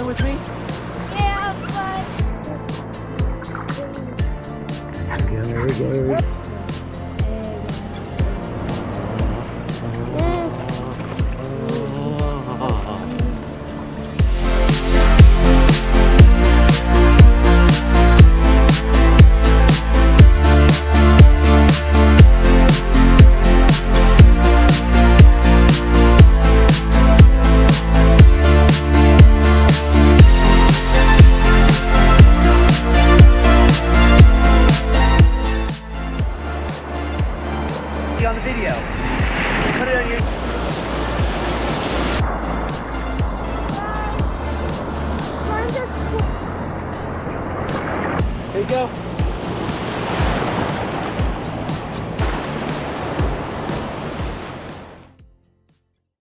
swim with me? Yeah, but... There we go. On the video. Put it on your... There you go.